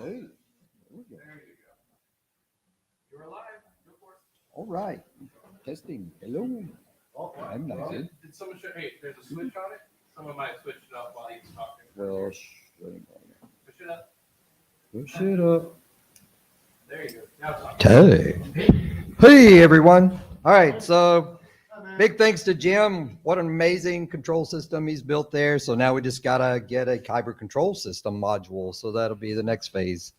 Hey. There you go. You're alive. Go for it. All right. Testing. Hello. Oh, I'm not good. Did someone show? Hey, there's a switch on it. Someone might switch it up while he's talking. Well, Push it up. push it up. There you go. Now talk. Hey. Hey, everyone. All right. So big thanks to Jim. What an amazing control system he's built there. So now we just got to get a Kyber control system module. So that'll be the next phase.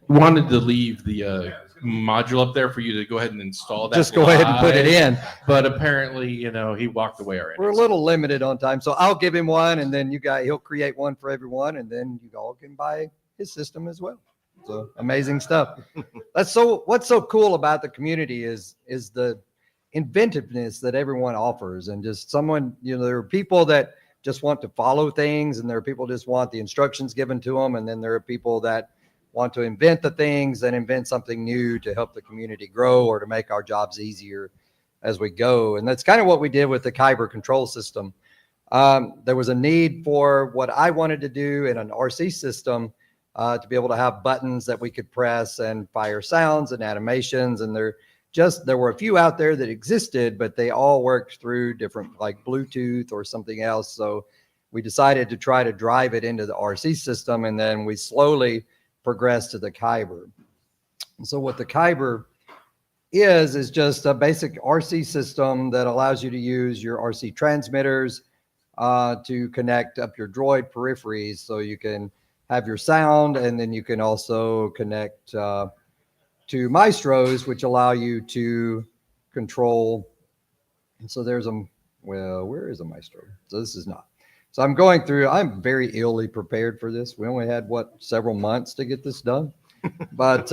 Wanted to leave the module up there for you to go ahead and install that. Just go ahead and put it in. But apparently, he walked away already. We're a little limited on time. So I'll give him one, and then he'll create one for everyone, and then you all can buy his system as well. So amazing stuff. What's so cool about the community is the inventiveness that everyone offers, and just someone, there are people that just want to follow things, and there are people just want the instructions given to them, and then there are people that want to invent the things and invent something new to help the community grow or to make our jobs easier as we go. And that's kind of what we did with the Kyber control system. There was a need for what I wanted to do in an RC system, to be able to have buttons that we could press and fire sounds and animations. And there were a few out there that existed, but they all worked through different, like Bluetooth or something else. So we decided to try to drive it into the RC system, and then we slowly progressed to the Kyber. And so what the Kyber is just a basic RC system that allows you to use your RC transmitters to connect up your droid peripheries, so you can have your sound, and then you can also connect to Maestros, which allow you to control. And so where is a Maestro? So this is not. So I'm very illy prepared for this. We only had, several months to get this done. But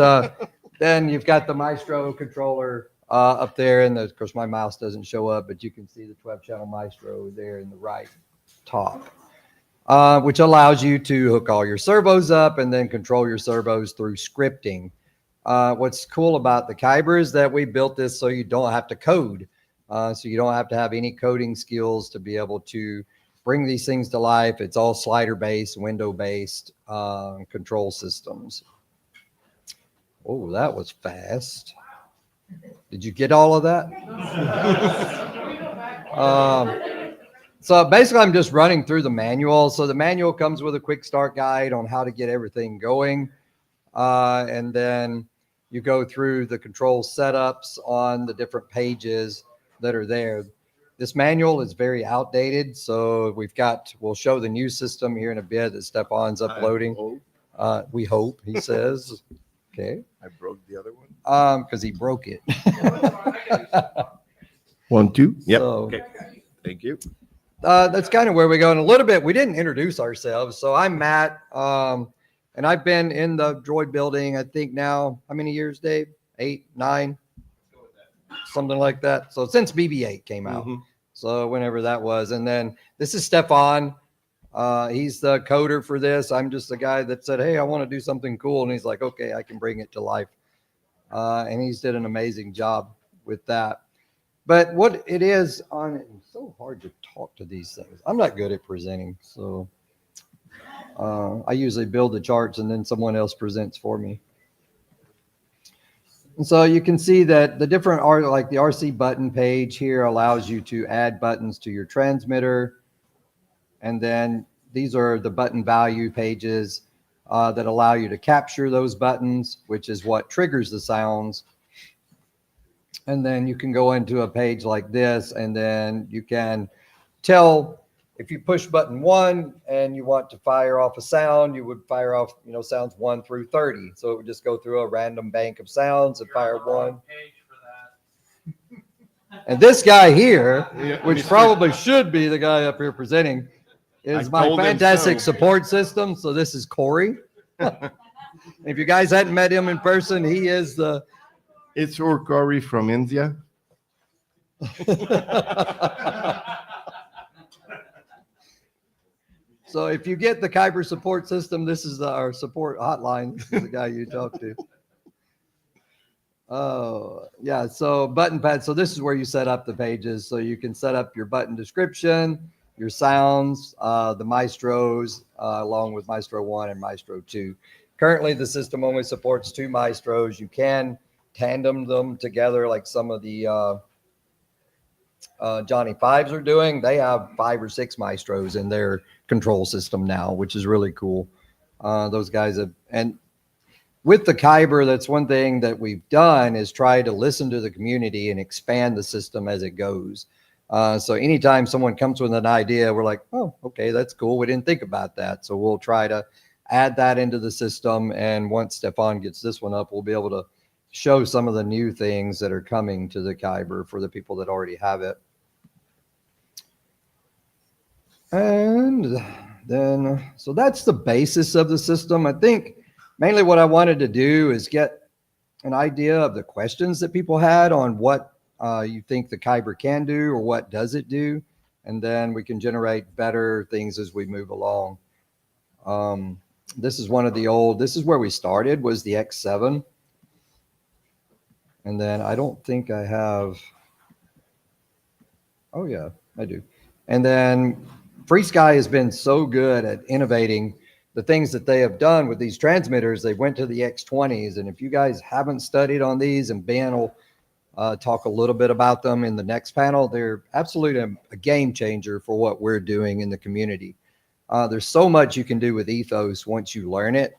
then you've got the Maestro controller up there. And of course, my mouse doesn't show up, but you can see the 12-channel Maestro there in the right top, which allows you to hook all your servos up and then control your servos through scripting. What's cool about the Kyber is that we built this so you don't have to code. So you don't have to have any coding skills to be able to bring these things to life. It's all slider-based, window-based control systems. Oh, that was fast. Did you get all of that? So basically, I'm just running through the manual. So the manual comes with a quick start guide on how to get everything going. And then you go through the control setups on the different pages that are there. This manual is very outdated, so we'll show the new system here in a bit that Stefan's uploading. We hope, he says. Okay. I broke the other one. Because he broke it. 1, 2. Yep. So, Okay. Thank you. That's kind of where we go. In a little bit, we didn't introduce ourselves. So I'm Matt, and I've been in the Droid building, I think now, how many years, Dave? 8, 9? Something like that. So since BB-8 came out. Mm-hmm. So whenever that was. And then this is Stefan. He's the coder for this. I'm just the guy that said, hey, I want to do something cool. And he's like, okay, I can bring it to life. And he's did an amazing job with that. But what it is it's so hard to talk to these things. I'm not good at presenting. So I usually build the charts and then someone else presents for me. And so you can see that the different like the RC button page here allows you to add buttons to your transmitter. And then these are the button value pages that allow you to capture those buttons, which is what triggers the sounds. And then you can go into a page like this, and then you can tell if you push button 1 and you want to fire off a sound, you would fire off, sounds 1 through 30. So it would just go through a random bank of sounds and fire 1. And this guy here, which probably should be the guy up here presenting, is my fantastic support system. So this is Corey. If you guys hadn't met him in person, he is the... It's Corey from India. So if you get the Kyber support system, this is our support hotline. This is the guy you talk to. Oh, yeah. So button pad. So this is where you set up the pages. So you can set up your button description, your sounds, the Maestros, along with Maestro 1 and Maestro 2. Currently, the system only supports 2 Maestros. You can tandem them together like some of the Johnny Fives are doing. They have 5 or 6 Maestros in their control system now, which is really cool. Those guys have, and with the Kyber, that's one thing that we've done is try to listen to the community and expand the system as it goes. So anytime someone comes with an idea, we're like, oh, okay, that's cool. We didn't think about that. So we'll try to add that into the system. And once Stefan gets this one up, we'll be able to show some of the new things that are coming to the Kyber for the people that already have it. And then, so that's the basis of the system. I think mainly what I wanted to do is get an idea of the questions that people had on what you think the Kyber can do or what does it do. And then we can generate better things as we move along. This is one of the old, this is where we started, was the X7. And then I don't think I have, oh yeah, I do. And then FrSky has been so good at innovating the things that they have done with these transmitters. They went to the X20s. And if you guys haven't studied on these, and Ben will talk a little bit about them in the next panel, they're absolutely a game changer for what we're doing in the community. There's so much you can do with Ethos once you learn it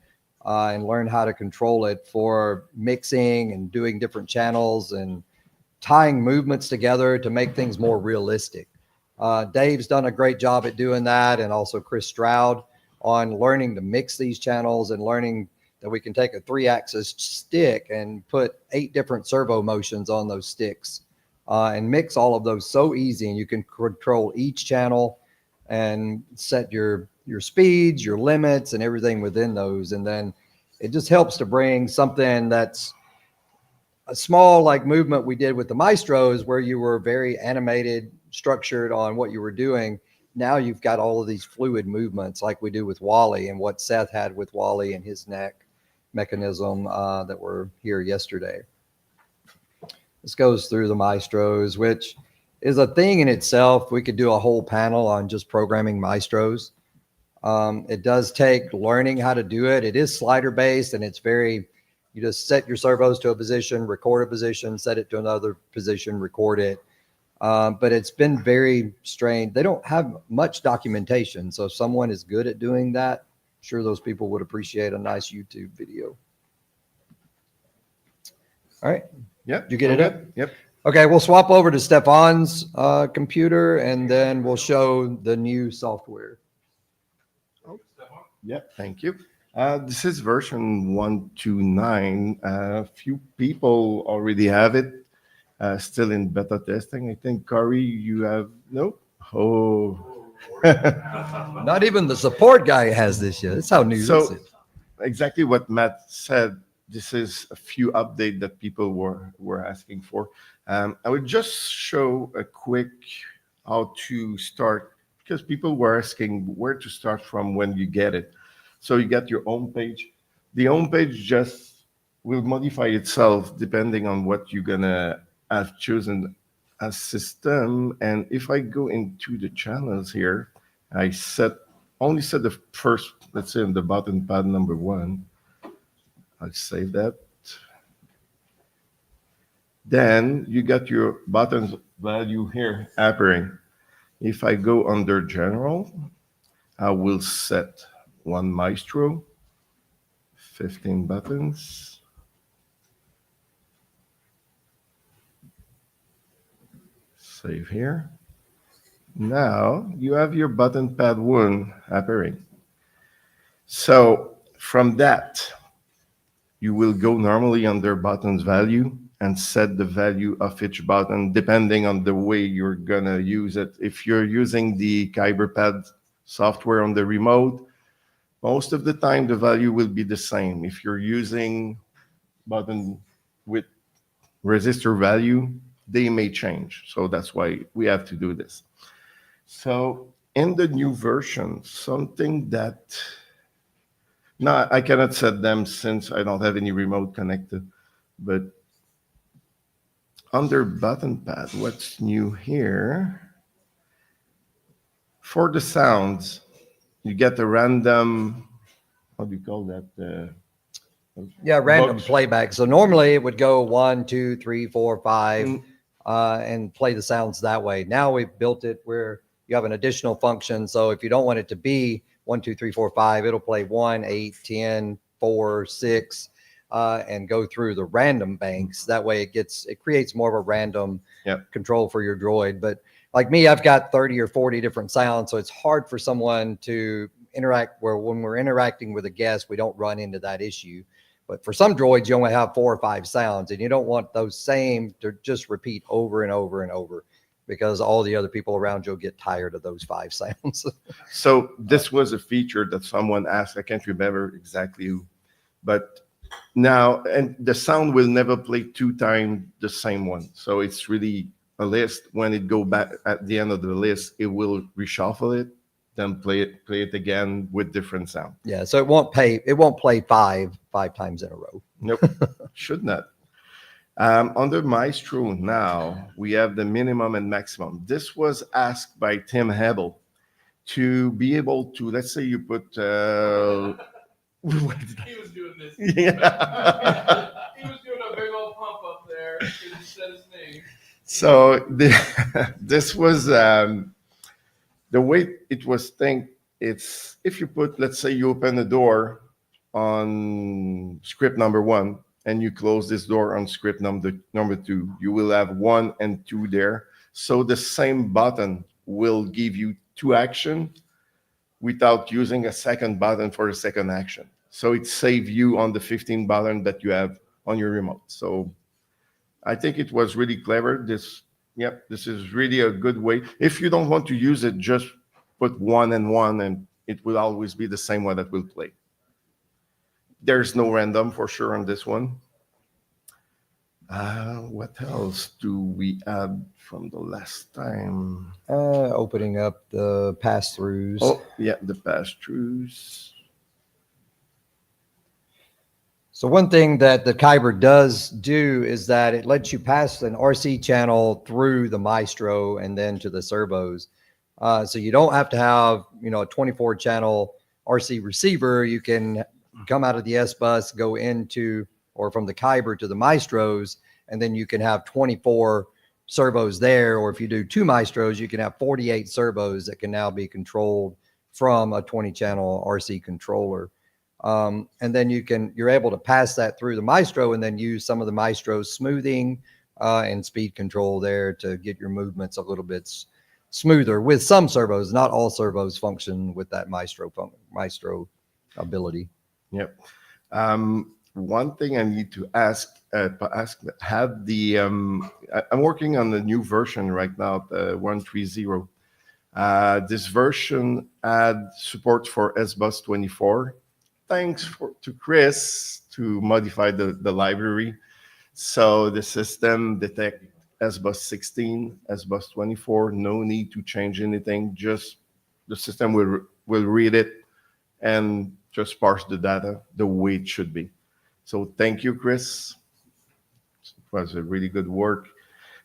and learn how to control it for mixing and doing different channels and tying movements together to make things more realistic. Dave's done a great job at doing that, and also Chris Stroud on learning to mix these channels and learning that we can take a 3-axis stick and put 8 different servo motions on those sticks and mix all of those so easy. And you can control each channel and set your speeds, your limits, and everything within those. And then it just helps to bring something that's a small like movement we did with the Maestros, where you were very animated, structured on what you were doing. Now you've got all of these fluid movements like we do with Wally, and what Seth had with Wally and his neck mechanism that were here yesterday. This goes through the Maestros, which is a thing in itself. We could do a whole panel on just programming Maestros. It does take learning how to do it. It is slider based, and it's very, you just set your servos to a position, record a position, set it to another position, record it. But it's been very strange. They don't have much documentation. So if someone is good at doing that, I'm sure those people would appreciate a nice YouTube video. All right. Yep. Did you get it up? Yep. Okay, we'll swap over to Stefan's computer, and then we'll show the new software. Yep. Thank you. This is version 1.2.9. A few people already have it. Still in beta testing. I think, Kari, you have, no? Oh. Not even the support guy has this yet. That's how new this So is. exactly what Matt said. This is a few updates that people were asking for. I would just show a quick how to start, because people were asking where to start from when you get it. So you got your home page. The home page just will modify itself depending on what you're gonna have chosen as system. And if I go into the channels here, I only set the first, let's say, on the button pad number 1. I'll save that. Then you got your buttons value here appearing. If I go under general, I will set 1 Maestro, 15 buttons. Save here. Now you have your button pad 1 appearing. So from that, you will go normally under buttons value and set the value of each button depending on the way you're gonna use it. If you're using the Kyber pad software on the remote, most of the time the value will be the same. If you're using button with resistor value, they may change. So that's why we have to do this. So in the new version, something that, now I cannot set them since I don't have any remote connected, but under button pad, what's new here? For the sounds, you get a random, how do you call that? Yeah, random Books. playback. So normally it would go 1, 2, 3, 4, 5, Mm. and play the sounds that way. Now we've built it where you have an additional function. So if you don't want it to be 1, 2, 3, 4, 5, it'll play 1, 8, 10, 4, 6, and go through the random banks. That way it creates more of a random Yep. control for your droid. But like me, I've got 30 or 40 different sounds. So it's hard for someone to interact where when we're interacting with a guest, we don't run into that issue. But for some droids, you only have 4 or 5 sounds, and you don't want those same to just repeat over and over and over, because all the other people around you will get tired of those 5 sounds. So this was a feature that someone asked. I can't remember exactly who, but now, and the sound will never play 2 times the same one. So it's really a list. When it go back at the end of the list, it will reshuffle it, then play it again with different sound. Yeah, so it won't play five times in a row. Nope, should not. Under Maestro now, we have the minimum and maximum. This was asked by Tim Hebel to be able to, let's say you put, what did I- He was doing this. Yeah. He was doing a big old pump up there because he said his name. So this was the way it was think. It's if you put, let's say you open a door on script number 1 and you close this door on script number 2, you will have 1 and 2 there. So the same button will give you 2 action without using a second button for a second action. So it saves you on the 15 button that you have on your remote. So I think it was really clever. This is really a good way. If you don't want to use it, just put 1 and 1, and it will always be the same one that will play. There's no random for sure on this one. What else do we add from the last time? Opening up the pass-throughs. Oh, yeah, the pass-throughs. So one thing that the Kyber does do is that it lets you pass an RC channel through the Maestro and then to the servos. So you don't have to have, a 24-channel RC receiver. You can come out of the Sbus, go into, or from the Kyber to the Maestros, and then you can have 24 servos there. Or if you do 2 Maestros, you can have 48 servos that can now be controlled from a 20-channel RC controller. And then you're able to pass that through the Maestro and then use some of the Maestro's smoothing and speed control there to get your movements a little bit smoother with some servos. Not all servos function with that Maestro ability. Yep. One thing I need to ask, have the, I'm working on the new version right now, the 1.30. This version had support for Sbus 24. Thanks to Chris to modify the library. So the system detect Sbus 16, Sbus 24, no need to change anything. Just the system will read it and just parse the data the way it should be. So thank you, Chris. It was a really good work.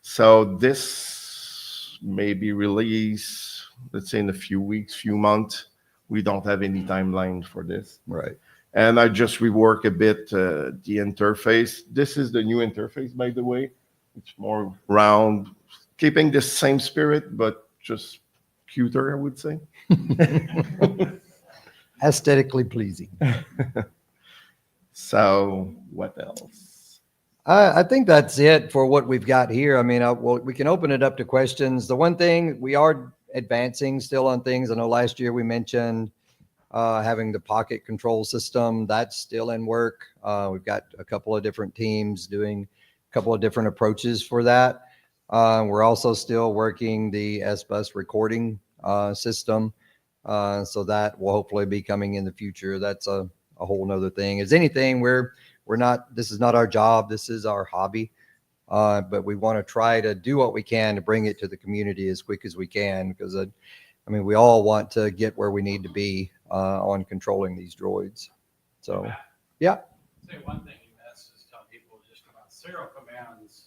So this may be released, let's say in a few weeks, few months. We don't have any timeline for this. Right. And I just rework a bit the interface. This is the new interface, by the way. It's more round, keeping the same spirit, but just cuter, I would say. Aesthetically pleasing. So what else? I think that's it for what we've got here. I mean, we can open it up to questions. The one thing we are advancing still on things. I know last year we mentioned having the pocket control system. That's still in work. We've got a couple of different teams doing a couple of different approaches for that. We're also still working the Sbus recording system. So that will hopefully be coming in the future. That's a whole nother thing. As anything, we're not, this is not our job. This is our hobby. But we want to try to do what we can to bring it to the community as quick as we can, because I mean, we all want to get where we need to be on controlling these droids. So, yeah. Say one thing you missed is tell people just about serial commands.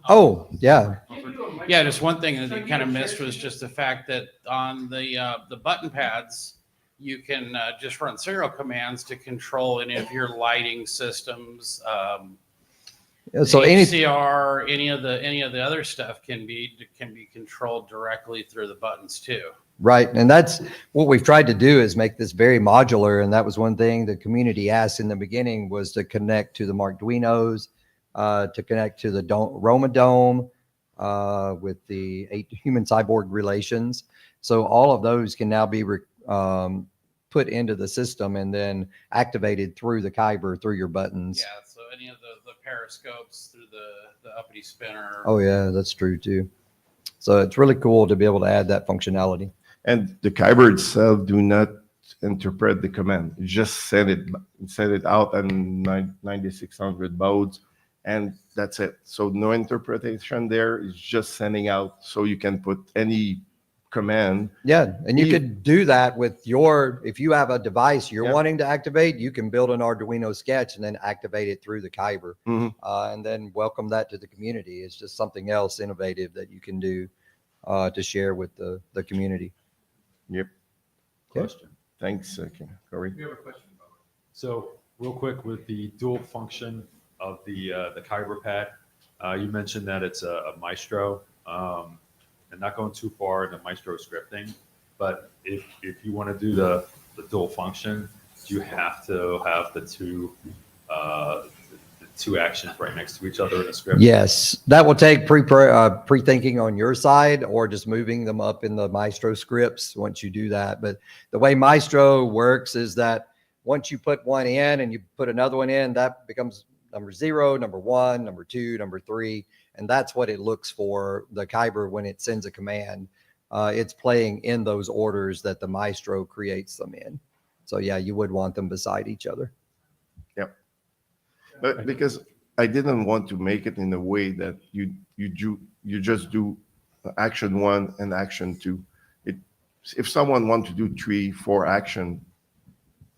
Oh, yeah. Yeah, just one thing that you kind of missed was just the fact that on the button pads, you can just run serial commands to control any of your lighting systems. So any HCR, any of the other stuff can be controlled directly through the buttons too. Right. And that's what we've tried to do, is make this very modular. And that was one thing the community asked in the beginning, was to connect to the Arduinos, to connect to the RomaDome, with the Human-Cyborg Relations. So all of those can now be put into the system and then activated through the Kyber, through your buttons. Yeah. So any of the periscopes through the uppity spinner. Oh yeah, that's true too. So it's really cool to be able to add that functionality. And the Kyber itself do not interpret the command. You just send it out on 9600 baud, and that's it. So no interpretation there. It's just sending out, so you can put any command. Yeah, and you could do that with if you have a device you're wanting to activate, you can build an Arduino sketch and then activate it through the Kyber, and then welcome that to the community. It's just something else innovative that you can do to share with the community. Yep. Question. Thanks, Corey. We have a question about it. So real quick, with the dual function of the Kyber pad, you mentioned that it's a Maestro, and not going too far into Maestro scripting, but if you want to do the dual function, do you have to have the two actions right next to each other in a script? Yes, that will take pre-thinking on your side, or just moving them up in the Maestro scripts once you do that. But the way Maestro works is that once you put one in and you put another one in, that becomes number 0, number 1, number 2, number 3. And that's what it looks for, the Kyber, when it sends a command. It's playing in those orders that the Maestro creates them in. So yeah, you would want them beside each other. Yep. But because I didn't want to make it in a way that you just do action 1 and action 2. If someone wants to do 3, 4 action,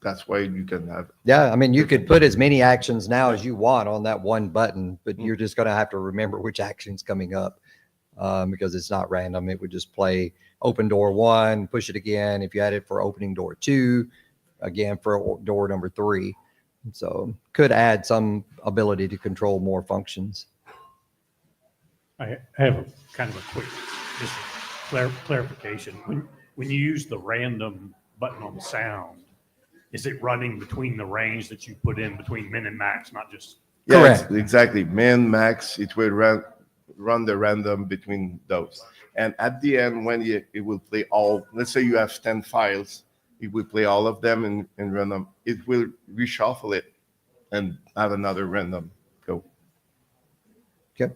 that's why you can have. Yeah, I mean, you could put as many actions now as you want on that one button, but you're just going to have to remember which action's coming up, because it's not random. It would just play open door 1, push it again. If you had it for opening door 2, again for door number 3. So could add some ability to control more functions. I have a kind of a quick just clarification. When you use the random button on the sound, is it running between the range that you put in between min and max, not just? Yeah, Correct. Exactly. Min, max, it will run the random between those. And at the end, when it will play all, let's say you have 10 files, it will play all of them and run them. It will reshuffle it and have another random go. Okay.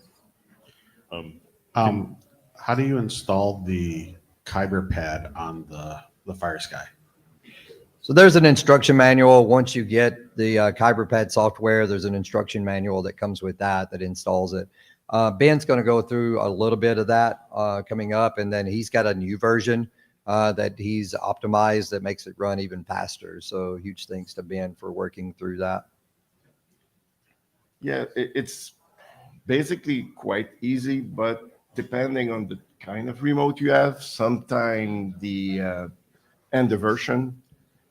How do you install the Kyber pad on the FrSky? So there's an instruction manual. Once you get the Kyber pad software, there's an instruction manual that comes with that installs it. Ben's going to go through a little bit of that coming up, and then he's got a new version that he's optimized that makes it run even faster. So huge thanks to Ben for working through that. Yeah, it's basically quite easy, but depending on the kind of remote you have, sometimes the version,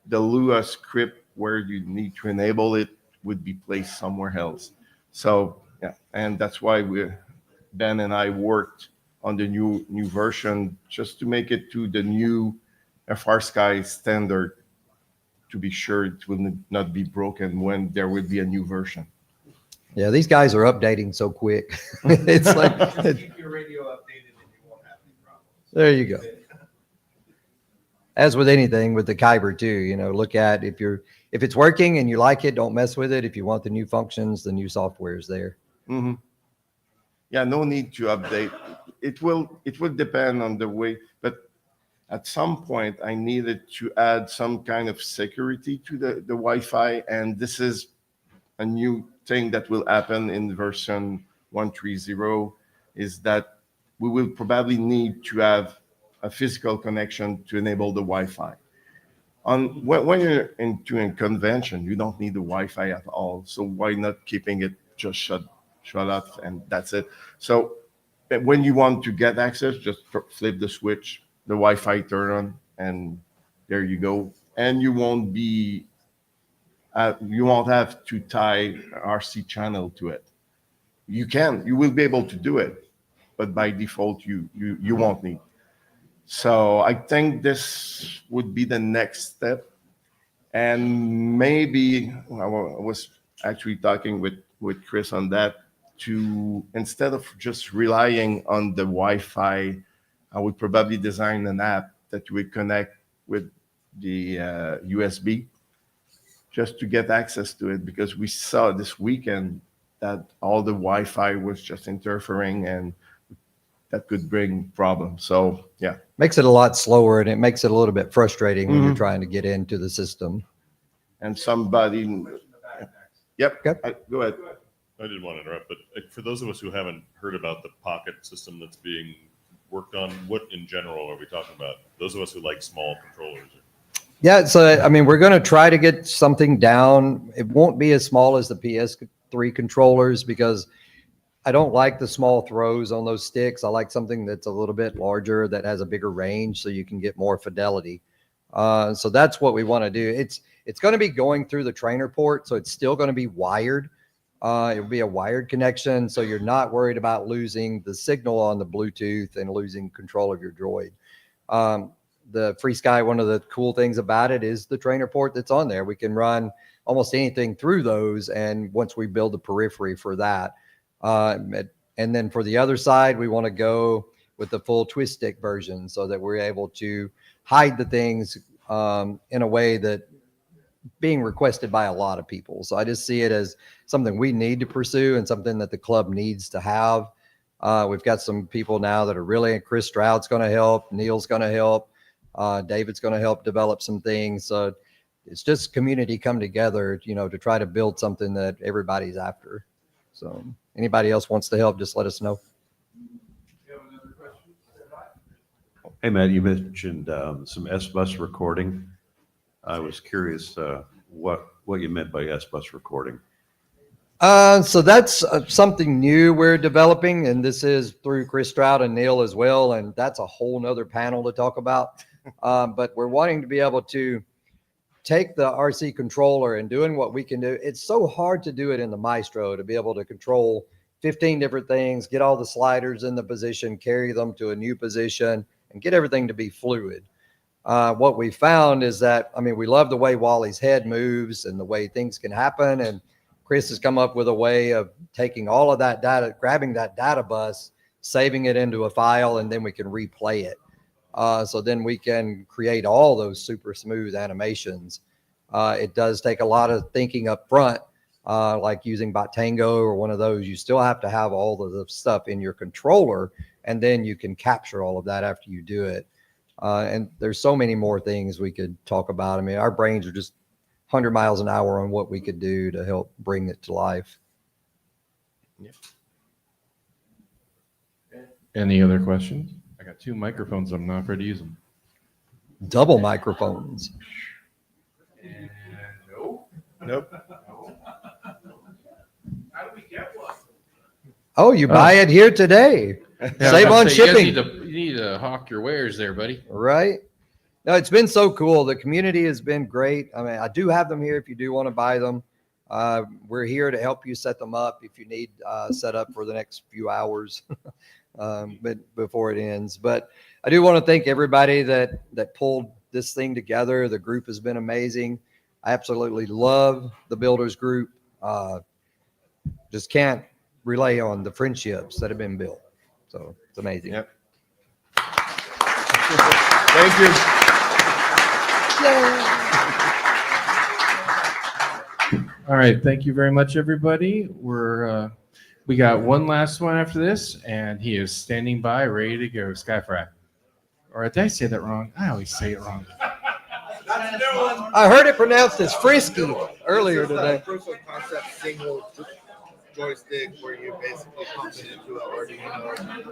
the Lua script where you need to enable it would be placed somewhere else. So yeah, and that's why Ben and I worked on the new version just to make it to the new FrSky standard, to be sure it will not be broken when there will be a new version. Yeah, these guys are updating so quick. It's like, Just keep your radio updated and you won't have any problems. there you go. As with anything with the Kyber too, look at if it's working and you like it, don't mess with it. If you want the new functions, the new software is there. Mm-hmm. Yeah, no need to update. It will depend on the way, but at some point I needed to add some kind of security to the Wi-Fi, and this is a new thing that will happen in version 1.3.0, is that we will probably need to have a physical connection to enable the Wi-Fi. When you're into a convention, you don't need the Wi-Fi at all. So why not keeping it just shut off and that's it? So when you want to get access, just flip the switch, the Wi-Fi turn on, and there you go. and you won't have to tie RC channel to it. You will be able to do it, but by default, you won't need. So I think this would be the next step. And maybe I was actually talking with Chris on that, to instead of just relying on the Wi-Fi, I would probably design an app that would connect with the USB just to get access to it, because we saw this weekend that all the Wi-Fi was just interfering, and that could bring problems. So yeah. Makes it a lot slower, and it makes it a little bit frustrating when you're trying to get into the system. And somebody, yep, Okay. go ahead. I didn't want to interrupt, but for those of us who haven't heard about the pocket system that's being worked on, what in general are we talking about? Those of us who like small controllers. Yeah, so I mean, we're going to try to get something down. It won't be as small as the PS3 controllers, because I don't like the small throws on those sticks. I like something that's a little bit larger, that has a bigger range, so you can get more fidelity. So that's what we want to do. It's going to be going through the trainer port, so it's still going to be wired. It will be a wired connection, so you're not worried about losing the signal on the Bluetooth and losing control of your droid. The FrSky, one of the cool things about it is the trainer port that's on there. We can run almost anything through those, and once we build the periphery for that. And then for the other side, we want to go with the full twist stick version, so that we're able to hide the things in a way that being requested by a lot of people. So I just see it as something we need to pursue, and something that the club needs to have. We've got some people now that are really, Chris Stroud's going to help, Neil's going to help, David's going to help develop some things. So it's just community come together, to try to build something that everybody's after. So anybody else wants to help, just let us know. Hey, Matt, you mentioned some Sbus recording. I was curious what you meant by Sbus recording. So that's something new we're developing, and this is through Chris Stroud and Neil as well, and that's a whole nother panel to talk about. But we're wanting to be able to take the RC controller and doing what we can do. It's so hard to do it in the Maestro, to be able to control 15 different things, get all the sliders in the position, carry them to a new position, and get everything to be fluid. What we found is that, we love the way Wally's head moves and the way things can happen. And Chris has come up with a way of taking all of that data, grabbing that data bus, saving it into a file, and then we can replay it. So then we can create all those super smooth animations. It does take a lot of thinking up front, like using Botango or one of those. You still have to have all of the stuff in your controller, and then you can capture all of that after you do it. And there's so many more things we could talk about. Our brains are just 100 miles an hour on what we could do to help bring it to life. Yeah. Any other questions? I got 2 microphones. I'm not afraid to use them. Double microphones. And no. Nope. How do we get one? Oh, you buy it here today. Yeah, Save I on was gonna say, shipping. You need to hawk your wares there, buddy. Right? No, it's been so cool. The community has been great. I do have them here if you do want to buy them. We're here to help you set them up if you need set up for the next few hours but before it ends. But I do want to thank everybody that pulled this thing together. The group has been amazing. I absolutely love the builders group. Just can't relay on the friendships that have been built. So it's amazing. Yep. Thank you. All right. Thank you very much, everybody. We got one last one after this, and he is standing by, ready to go. Skyfry. Or did I say that wrong? I always say it wrong. I heard it pronounced as frisky earlier today. Proof of concept single joystick where you basically pump it into an Arduino